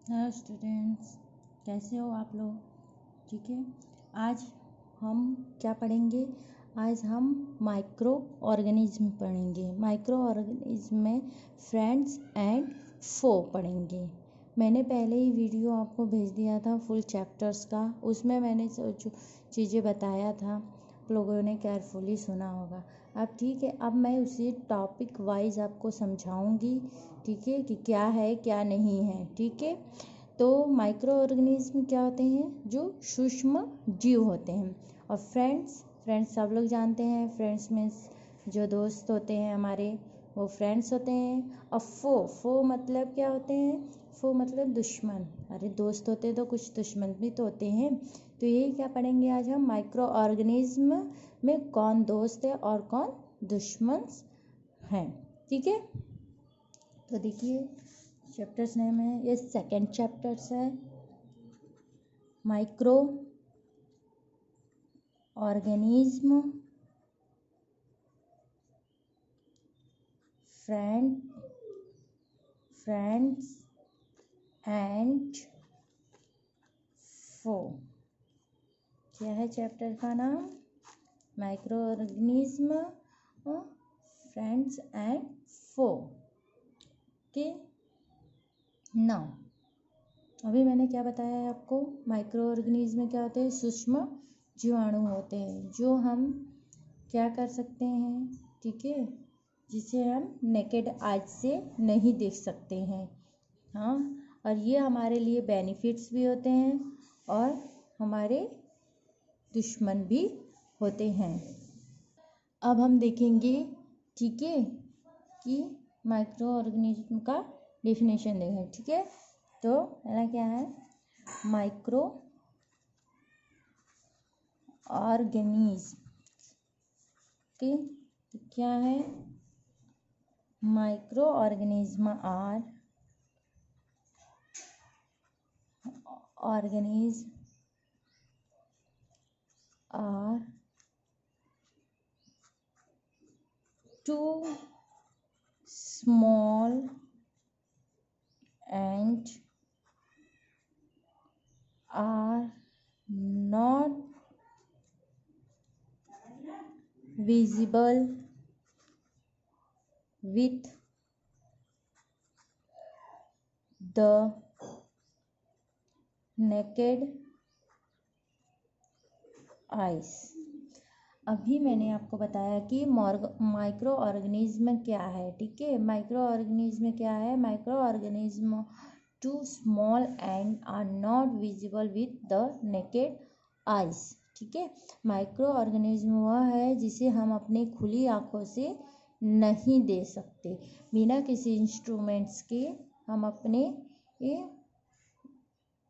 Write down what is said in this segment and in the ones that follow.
Hello students, कैसे हो आप लोग? ठीक है। आज हम क्या पढ़ेंगे? आज हम माइक्रो ऑर्गेनिज्म पढ़ेंगे। माइक्रो ऑर्गेनिज्म में फ्रेंड्स एंड फो पढ़ेंगे। मैंने पहले ही वीडियो आपको भेज दिया था फुल चैप्टर्स का। उसमें मैंने जो चीज़ें बताया था आप लोगों ने केयरफुली सुना होगा। अब ठीक है, अब मैं उसी टॉपिक वाइज आपको समझाऊंगी। ठीक है कि क्या है क्या नहीं है। ठीक है। तो माइक्रो ऑर्गेनिज्म क्या होते हैं? जो सूक्ष्म जीव होते हैं। और फ्रेंड्स सब लोग जानते हैं। फ्रेंड्स मीन्स जो दोस्त होते हैं हमारे, वो फ्रेंड्स होते हैं। और फो मतलब क्या होते हैं? फो मतलब दुश्मन। अरे दोस्त होते तो कुछ दुश्मन भी तो होते हैं। तो यही क्या पढ़ेंगे आज हम, माइक्रो ऑर्गेनिज्म में कौन दोस्त है और कौन दुश्मन हैं। ठीक है। तो देखिए, चैप्टर्स नेम है, ये सेकंड चैप्टर्स है, माइक्रो ऑर्गेनिज्म फ्रेंड्स एंड फो। क्या है चैप्टर का नाम? माइक्रो ऑर्गेनिज्म फ्रेंड्स एंड फो के नाम। अभी मैंने क्या बताया है आपको? माइक्रो ऑर्गेनिज्म क्या होते हैं? सूक्ष्म जीवाणु होते हैं जो हम क्या कर सकते हैं, ठीक है, जिसे हम नेकेड आइज से नहीं देख सकते हैं। हाँ, और ये हमारे लिए बेनिफिट्स भी होते हैं और हमारे दुश्मन भी होते हैं। अब हम देखेंगे, ठीक है, कि माइक्रो ऑर्गेनिज्म का डेफिनेशन देखें। ठीक है। तो पहला क्या है? माइक्रो ऑर्गेनिज्म के क्या है? Microorganism are organisms are too small and are not visible with the naked eyes। अभी मैंने आपको बताया कि माइक्रो ऑर्गेनिज्म क्या है। ठीक है। माइक्रो ऑर्गेनिज्म क्या है? Microorganism too small and are not visible with the naked eyes. ठीक है। माइक्रो ऑर्गेनिज्म वह है जिसे हम अपनी खुली आंखों से नहीं देख सकते। बिना किसी इंस्ट्रूमेंट्स के हम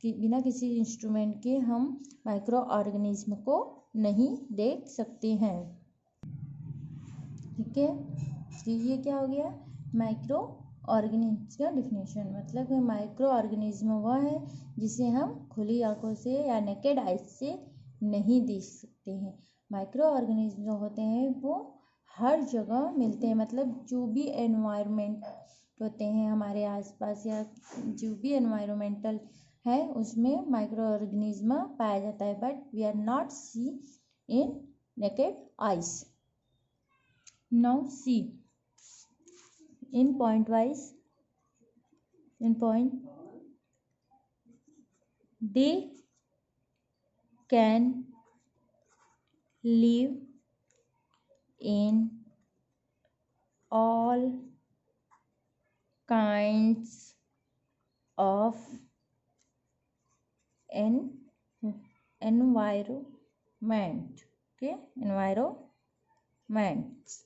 बिना किसी इंस्ट्रूमेंट के हम माइक्रो ऑर्गेनिज्म को नहीं देख सकते हैं। ठीक है। तो ये क्या हो गया? माइक्रो ऑर्गेनिज्म का डिफिनेशन। मतलब माइक्रो ऑर्गेनिज्म वह है जिसे हम खुली आंखों से या नेकेड आइज से नहीं देख सकते हैं। माइक्रो ऑर्गेनिज्म जो होते हैं वो हर जगह मिलते हैं। मतलब जो भी एनवायरनमेंट होते हैं हमारे आसपास या जो भी एनवायरमेंटल है उसमें माइक्रो ऑर्गेनिज्म पाया जाता है, but we are not see in naked eyes. Now see, in point they can live in all kinds of environment। okay, environments।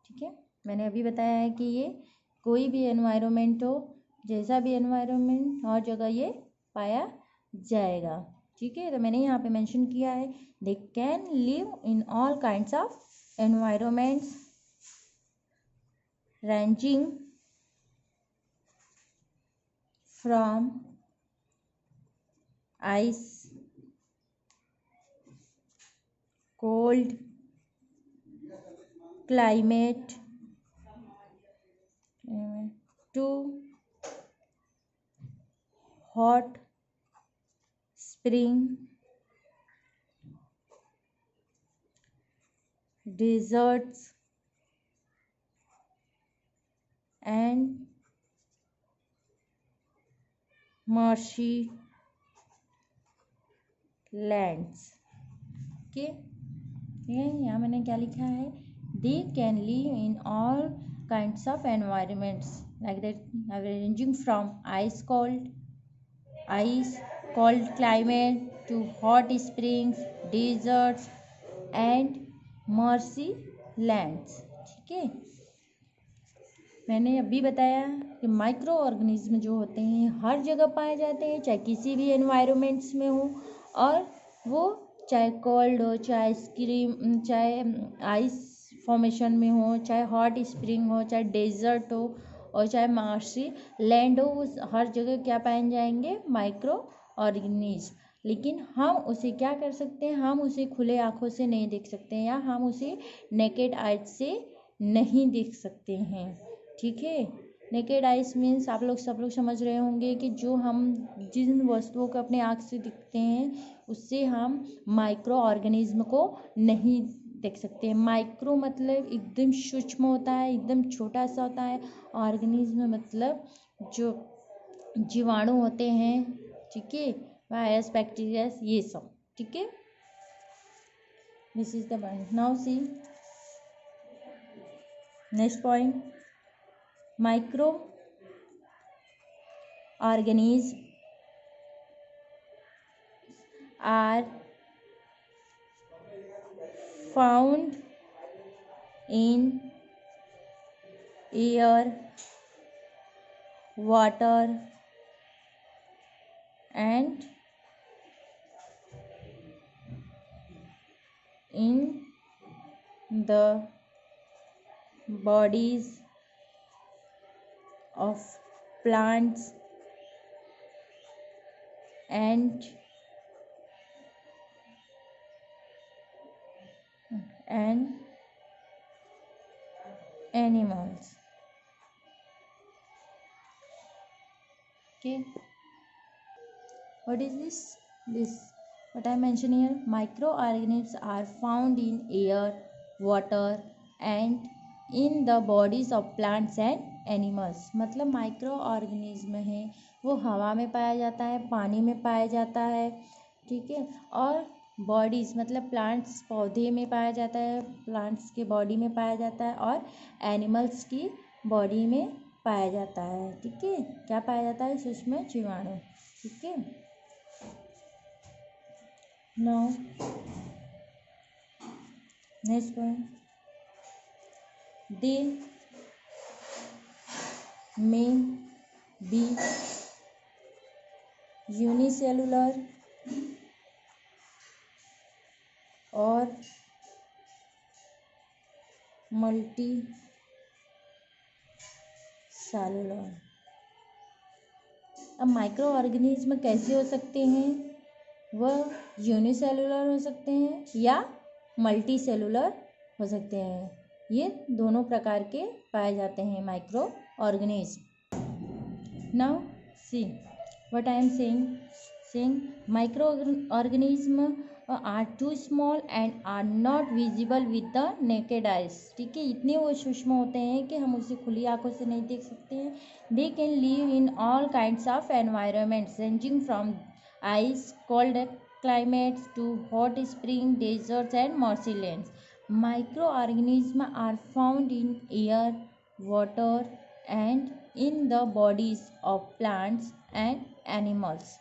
ठीक है। मैंने अभी बताया है कि ये कोई भी एनवायरनमेंट हो, जैसा भी एनवायरनमेंट हर जगह ये पाया जाएगा। ठीक है। तो मैंने यहाँ पे मेंशन किया है, they can live in all kinds of environments ranging from ice, cold climate to hot spring, deserts, and marshy lands. Okay, ठीक है, यहाँ मैंने क्या लिखा है, they can live in all kinds of environments like that ranging from ice cold climate to hot springs, deserts and marshy lands. ठीक है, मैंने अभी बताया कि माइक्रो ऑर्गेनिज्म जो होते हैं हर जगह पाए जाते हैं, चाहे किसी भी एनवायरमेंट्स में हो, और वो चाहे कोल्ड हो, चाहे आइसक्रीम, चाहे आइस फॉर्मेशन में हो, चाहे हॉट स्प्रिंग हो, चाहे डेजर्ट हो, और चाहे मार्शी लैंड हो, उस हर जगह क्या पाए जाएंगे, माइक्रो ऑर्गेनिज्म. लेकिन हम उसे क्या कर सकते हैं, हम उसे खुले आँखों से नहीं देख सकते हैं, या हम उसे नेकेड आइज से नहीं देख सकते हैं. ठीक है, नेकेड आइज मीन्स आप लोग सब लोग समझ रहे होंगे कि जो हम जिन वस्तुओं को अपने आँख से दिखते हैं उससे हम माइक्रो ऑर्गेनिज्म को नहीं देख सकते हैं. माइक्रो मतलब एकदम सूक्ष्म होता है, एकदम छोटा सा होता है. ऑर्गेनिज्म मतलब जो जीवाणु होते हैं, ठीक है, वायरस, बैक्टीरिया, ये सब. ठीक है, this is the point. Now see next point, micro organism are found in air, water and in the bodies of plants and animals. Okay, what is this what I mentioned here, microorganisms are found in air, water and in the bodies of plants and animals. मतलब micro organism है वो हवा में पाया जाता है, पानी में पाया जाता है. ठीक है, और बॉडीज़ मतलब प्लांट्स, पौधे में पाया जाता है, प्लांट्स के बॉडी में पाया जाता है, और एनिमल्स की बॉडी में पाया जाता है. ठीक है, क्या पाया जाता है, सूक्ष्म जीवाणु. ठीक है, now next point, they may be unicellular और मल्टी सेलुलर. अब माइक्रो ऑर्गेनिज्म कैसे हो सकते हैं, वह यूनिसेलुलर हो सकते हैं या मल्टी सेलुलर हो सकते हैं. ये दोनों प्रकार के पाए जाते हैं micro organism. Now see what I am saying, micro organism are too small and are not visible with the naked eyes. ठीक है, इतने वो सूक्ष्म होते हैं कि हम उसे खुली आंखों से नहीं देख सकते हैं. They can live in all kinds of environments ranging from ice cold climates to hot spring, deserts and marshy lands. Microorganisms are found in air, water and in the bodies of plants and animals.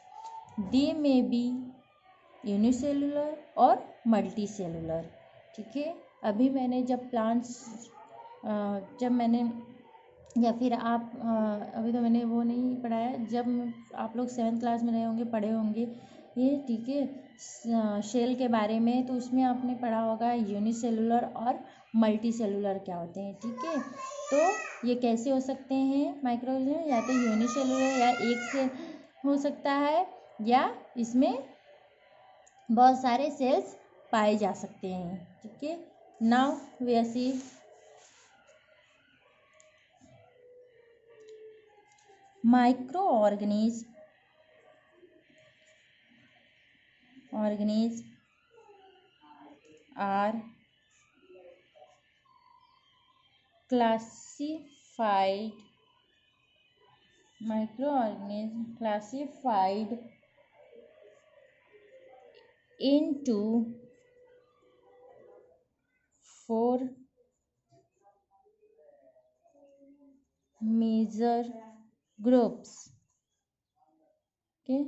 They may be unicellular और multi cellular. ठीक है, अभी मैंने जब plants जब मैंने या फिर आप अभी तो मैंने वो नहीं पढ़ाया, जब आप लोग 7th क्लास में रहे होंगे, पढ़े होंगे ये. ठीक है, शेल के बारे में, तो उसमें आपने पढ़ा होगा यूनिसेलुलर और मल्टी सेलुलर क्या होते हैं. ठीक है, तो ये कैसे हो सकते हैं माइक्रोऑर्गेनिज्म, या तो यूनिसेलुलर या एक से हो सकता है, या इसमें बहुत सारे सेल्स पाए जा सकते हैं. ठीक है, now we see microorganism organisms are classified microorganisms classified into four major groups. Okay,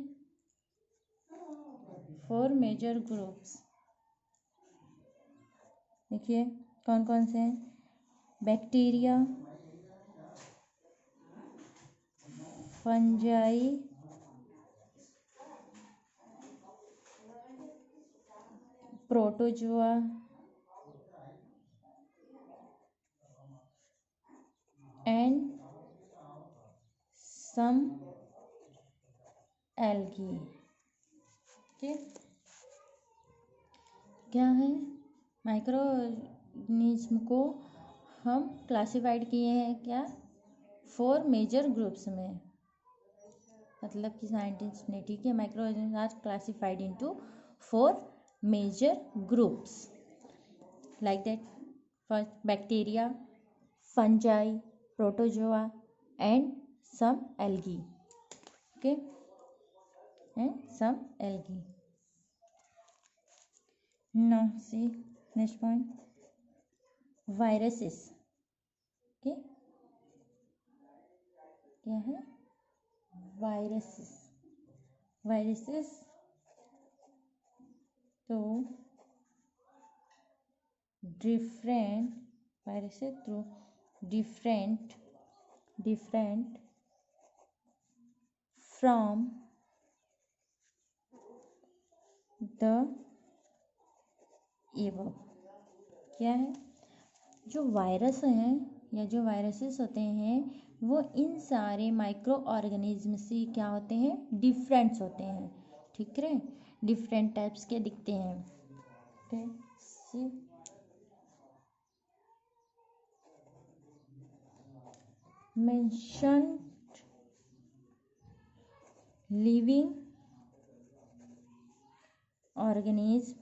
four major groups देखिए कौन कौन से हैं. Bacteria, fungi, protozoa and some algae. ठीक, क्या है, माइक्रो ऑर्गेनिज्म को हम क्लासिफाइड किए हैं क्या, फोर मेजर ग्रुप्स में. मतलब कि साइंटिस्ट ने, ठीक है, microorganism are classified into four major groups like that. First bacteria, fungi, protozoa and some algae. Okay, and some algae. Now see next point, viruses. Okay, क्या है, viruses. viruses तो different viruses through different from the above. क्या है, जो virus हैं या जो viruses होते हैं वो इन सारे माइक्रो ऑर्गेनिज्म से क्या होते हैं, डिफरेंट्स होते हैं. ठीक है, डिफरेंट टाइप्स के दिखते हैं. ठीक, mentioned living organisms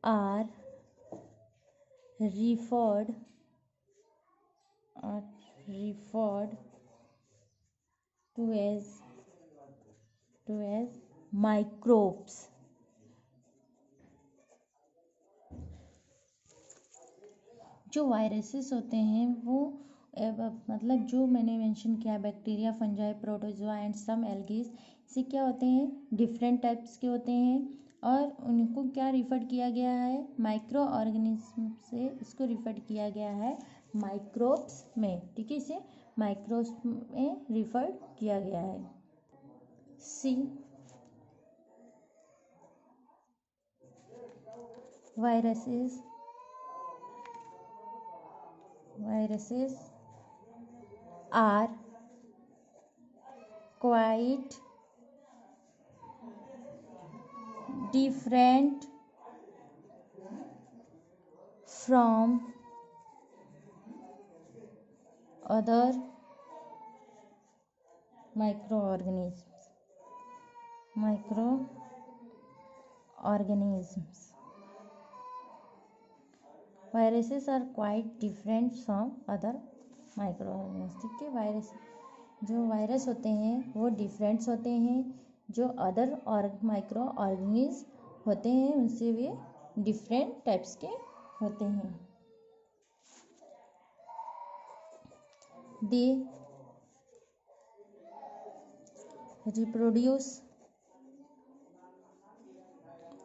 are referred to as microbes. जो वायरसेस होते हैं वो मतलब जो मैंने मेंशन किया, bacteria, fungi, protozoa and some algae, से क्या होते हैं, डिफरेंट टाइप्स के होते हैं और उनको क्या रिफर किया गया है, माइक्रो ऑर्गेनिज्म से इसको रिफर किया गया है माइक्रोब्स में. ठीक है, इसे माइक्रोब्स में रिफर किया गया है. सी viruses are quite different from other microorganisms. Viruses are quite different from other microorganisms. ठीक है, वायरस, जो वायरस होते हैं वो डिफरेंट्स होते हैं, जो अदर और माइक्रो ऑर्गेनिज्म होते हैं उनसे वे डिफरेंट टाइप्स के होते हैं. दे reproduce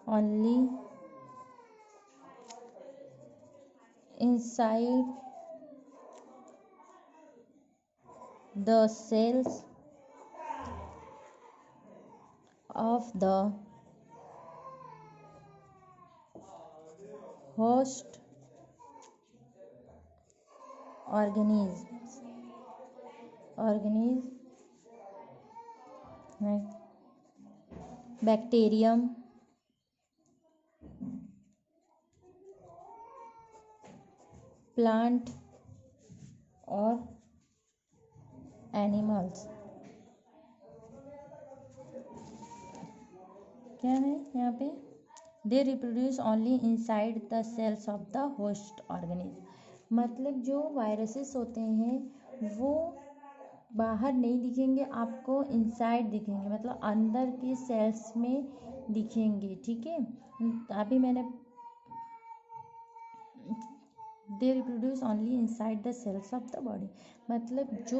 only inside the cells of the host organisms like bacterium, plant or animals. क्या है यहाँ पे, they reproduce only inside the cells of the host organism. मतलब जो वायरसेस होते हैं वो बाहर नहीं दिखेंगे आपको, इनसाइड दिखेंगे, मतलब अंदर की सेल्स में दिखेंगे। ठीक है, अभी मैंने they reproduce only inside the cells of the body, मतलब जो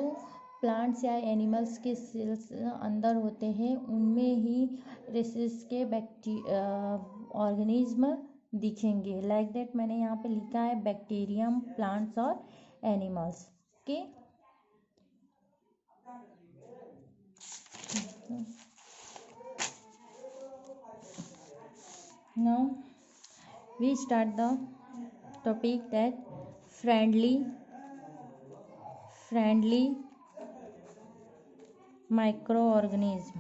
प्लांट्स या एनिमल्स के सेल्स अंदर होते हैं उनमें ही रेसिस के ऑर्गेनिज्म दिखेंगे। लाइक दैट मैंने यहाँ पे लिखा है बैक्टीरियम, प्लांट्स और एनिमल्स के। Now we start the topic that friendly microorganism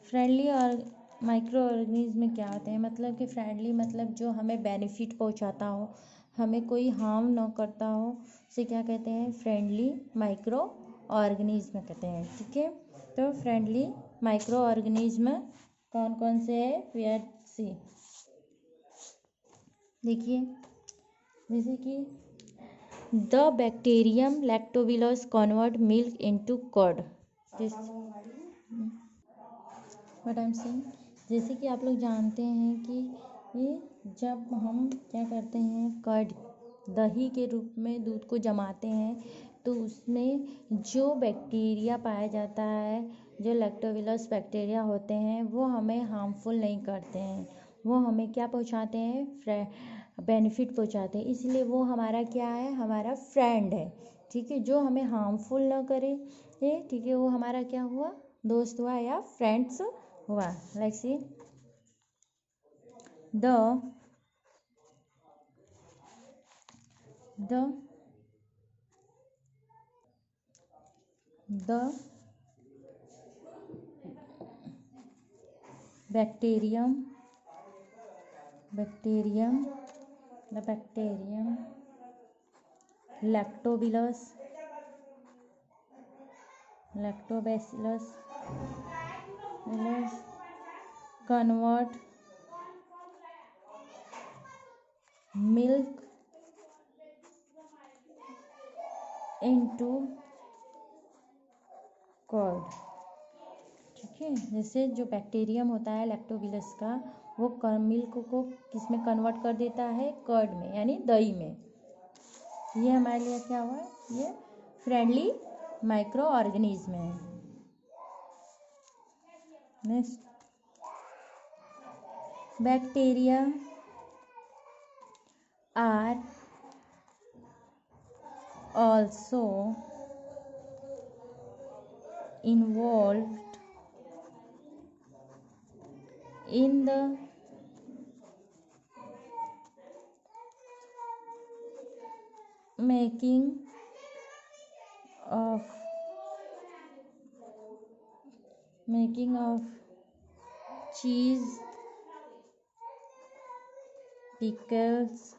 friendly और माइक्रो ऑर्गेनिज्म में क्या होते हैं, मतलब कि फ्रेंडली मतलब जो हमें बेनिफिट पहुंचाता हो, हमें कोई हार्म ना करता हो, उसे क्या कहते हैं, फ्रेंडली माइक्रो ऑर्गेनिज्म कहते हैं। ठीक है, तो फ्रेंडली माइक्रो ऑर्गेनिज्म कौन कौन से है, वी सी देखिए, जैसे कि the bacterium lactobacillus convert milk into curd. What I am saying, जैसे कि आप लोग जानते हैं कि ये जब हम क्या करते हैं, कर्ड दही के रूप में दूध को जमाते हैं तो उसमें जो बैक्टीरिया पाया जाता है, जो लैक्टोबिलस बैक्टीरिया होते हैं, वो हमें हार्मफुल नहीं करते हैं, वो हमें क्या पहुंचाते हैं, बेनिफिट पहुंचाते हैं। इसलिए वो हमारा क्या है, हमारा फ्रेंड है। ठीक है, जो हमें हार्मफुल ना करे, ठीक है, वो हमारा क्या हुआ, दोस्त हुआ या फ्रेंड्स हुआ। Like see the bacterium lactobacillus convert milk into curd. ठीक है, जैसे जो बैक्टीरियम होता है लैक्टोबिलस का, वो मिल्क को किस में कन्वर्ट कर देता है, कर्ड में, यानी दही में। ये हमारे लिए क्या हुआ, ये फ्रेंडली माइक्रो ऑर्गेनिज्म है। Next, bacteria are also involved in the making of cheese, pickles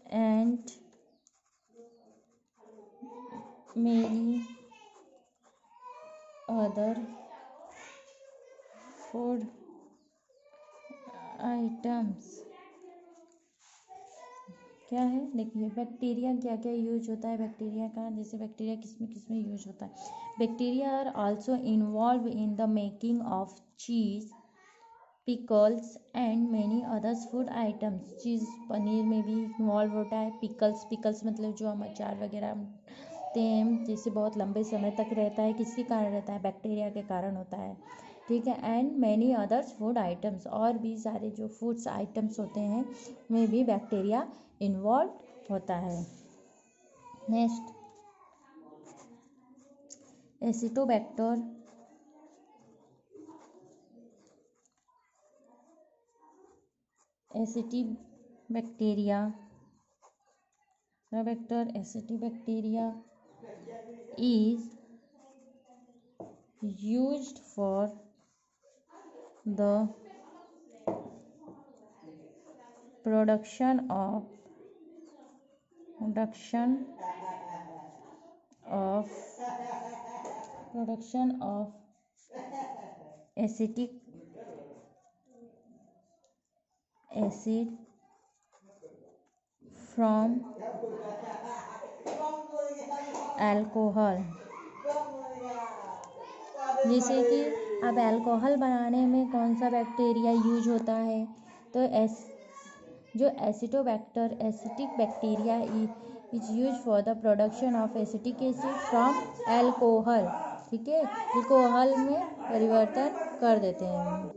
and many other food items। क्या है, देखिए बैक्टीरिया क्या क्या यूज होता है, बैक्टीरिया का, जैसे बैक्टीरिया किस में यूज होता है। Bacteria are also involve in the making of cheese, pickles and many others food items. Cheese, paneer में भी इन्वॉल्व होता है। पिकल्स मतलब जो हम अचार वगैरह बनाते हैं, जिससे बहुत लंबे समय तक रहता है, किसके कारण रहता है, बैक्टीरिया के कारण होता है। ठीक है, and many others food items, और भी सारे जो फूड्स आइटम्स होते हैं में भी बैक्टीरिया इन्वॉल्व होता है। Next, acetobacter acetobacteria is used for the production of production of acetic acid from alcohol। जैसे कि अब अल्कोहल बनाने में कौन सा बैक्टीरिया यूज होता है, तो जो Acetobacter acetic bacteria is use for the production of acetic acid from alcohol. ठीक है, अल्कोहल में परिवर्तन कर देते हैं।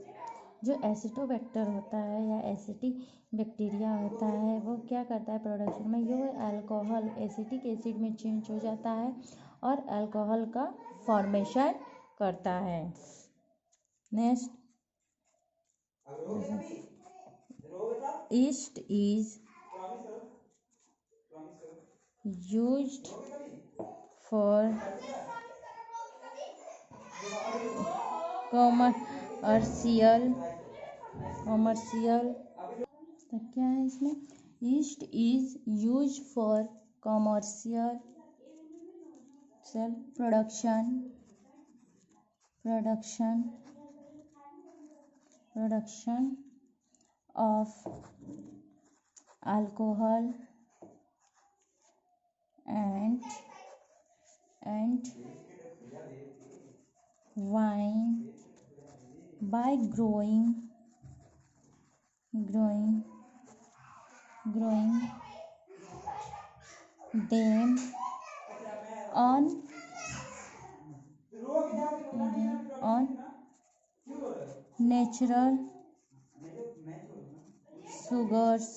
जो एसिटोबैक्टर होता है या एसिटिक बैक्टीरिया होता है वो क्या करता है प्रोडक्शन में, ये अल्कोहल एसिटिक एसिड में चेंज हो जाता है और अल्कोहल का फॉर्मेशन करता है। Next, yeast is used for commercial तो क्या है इसमें, yeast is used for commercial production of alcohol and wine by growing them on natural sugars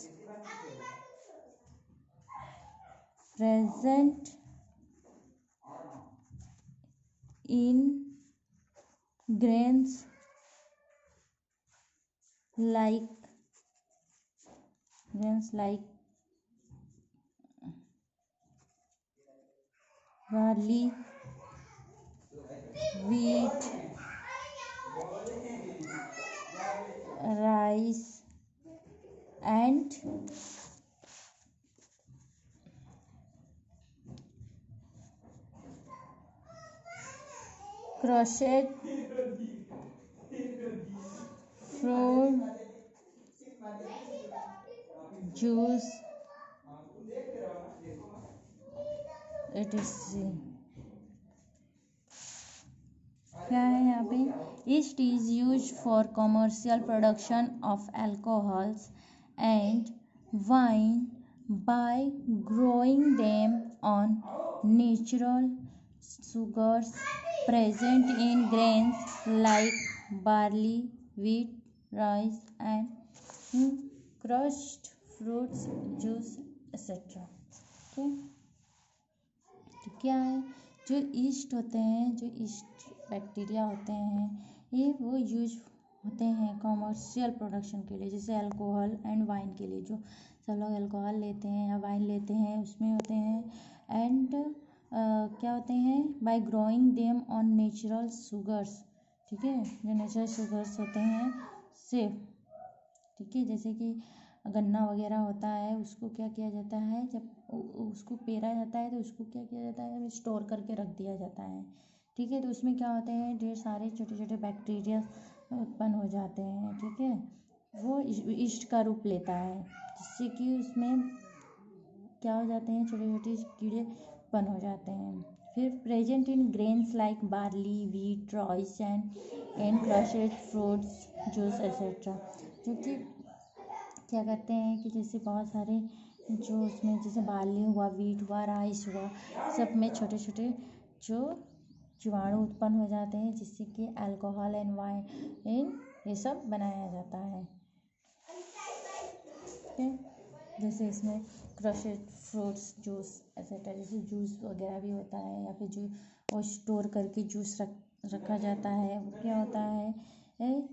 present in grains like barley, wheat, rice and crushed fruit juice etc। क्या है यहाँ पे, yeast is used for commercial production of alcohols and wine by growing them on natural sugars present in grains like barley, wheat, rice and crushed fruits juice etc। ठीक, तो क्या है, जो east होते हैं, जो ईस्ट बैक्टीरिया होते हैं, ये वो यूज होते हैं कॉमर्शियल प्रोडक्शन के लिए, जैसे अल्कोहल एंड वाइन के लिए। जो सब लोग अल्कोहल लेते हैं या वाइन लेते हैं उसमें होते हैं। एंड क्या होते हैं, bye growing them on natural sugars. ठीक है, जो नेचुरल शुगर्स होते हैं से, ठीक है, जैसे कि गन्ना वगैरह होता है उसको क्या किया जाता है, जब उसको पेरा जाता है तो उसको क्या किया जाता है, स्टोर करके रख दिया जाता है। ठीक है, तो उसमें क्या होते हैं, ढेर सारे छोटे छोटे बैक्टीरिया उत्पन्न हो जाते हैं। ठीक है, वो ईस्ट का रूप लेता है, जिससे कि उसमें क्या हो जाते हैं, छोटे छोटे कीड़े उत्पन्न हो जाते हैं। फिर present in grains like barley, wheat, rice and crushed fruits juice etcetera. जो कि क्या करते हैं कि जैसे बहुत सारे जो उसमें जैसे बार्ली हुआ, वीट हुआ, राइस हुआ, सब में छोटे छोटे जो जीवाणु उत्पन्न हो जाते हैं, जिससे कि अल्कोहल एंड वाइन ये सब बनाया जाता है। ठीक है, जैसे इसमें क्रशेड फ्रूट्स जूस एक्सेट्रा, जैसे जूस वगैरह भी होता है, या फिर जो वो स्टोर करके जूस रखा जाता है, वो क्या होता है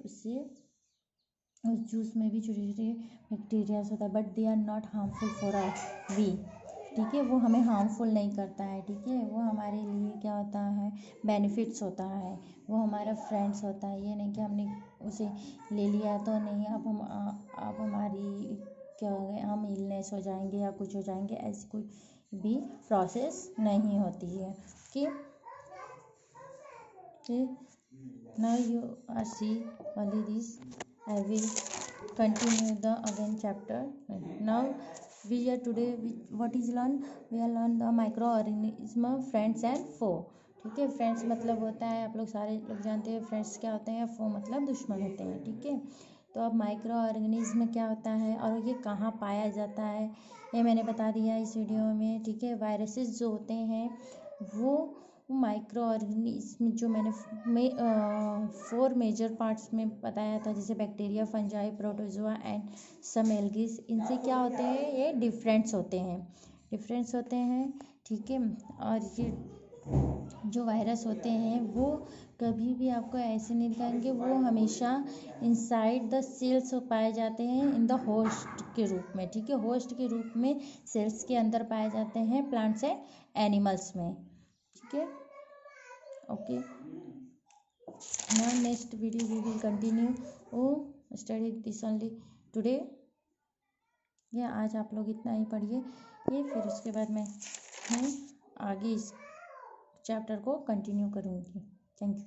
उससे उस जूस में भी छोटे छोटे बैक्टीरियाज होता है, but they are not harmful for we. ठीक है, वो हमें हार्मफुल नहीं करता है। ठीक है, वो हमारे लिए क्या होता है, बेनिफिट्स होता है, वो हमारा फ्रेंड्स होता है। ये नहीं कि हमने उसे ले लिया तो नहीं, अब हमारी क्या हो गए, हम इलनेस ऑर्गेनाइज हो जाएंगे या कुछ हो जाएंगे, ऐसी कोई भी प्रोसेस नहीं होती है कि now you are see only this. I will continue the again chapter. Now we are today what is learn, we are learn the microorganism friends and foe. ठीक है, फ्रेंड्स मतलब होता है, आप लोग सारे लोग जानते हैं फ्रेंड्स क्या होते हैं, फो मतलब दुश्मन होते हैं। ठीक है, तो अब माइक्रो ऑर्गेनिज्म क्या होता है और ये कहाँ पाया जाता है ये मैंने बता दिया इस वीडियो में। ठीक है, वायरसेस जो होते हैं वो माइक्रो ऑर्गेनिज्म जो मैंने 4 मेजर पार्ट्स में बताया था, जैसे bacteria, fungi, protozoa and some algae, इनसे क्या होते हैं, ये डिफरेंस होते हैं। ठीक है, और ये जो वायरस होते हैं वो कभी भी आपको ऐसे नहीं दिखाएंगे, वो हमेशा इनसाइड द सेल्स पाए जाते हैं इन द होस्ट के रूप में। ठीक है, होस्ट के रूप में सेल्स के अंदर पाए जाते हैं प्लांट्स एंड एनिमल्स में। ठीक है, okay, now next video we will continue study this only today. ये आज आप लोग इतना ही पढ़िए ये, फिर उसके बाद मैं आगे इस चैप्टर को कंटिन्यू करूँगी। Thank you.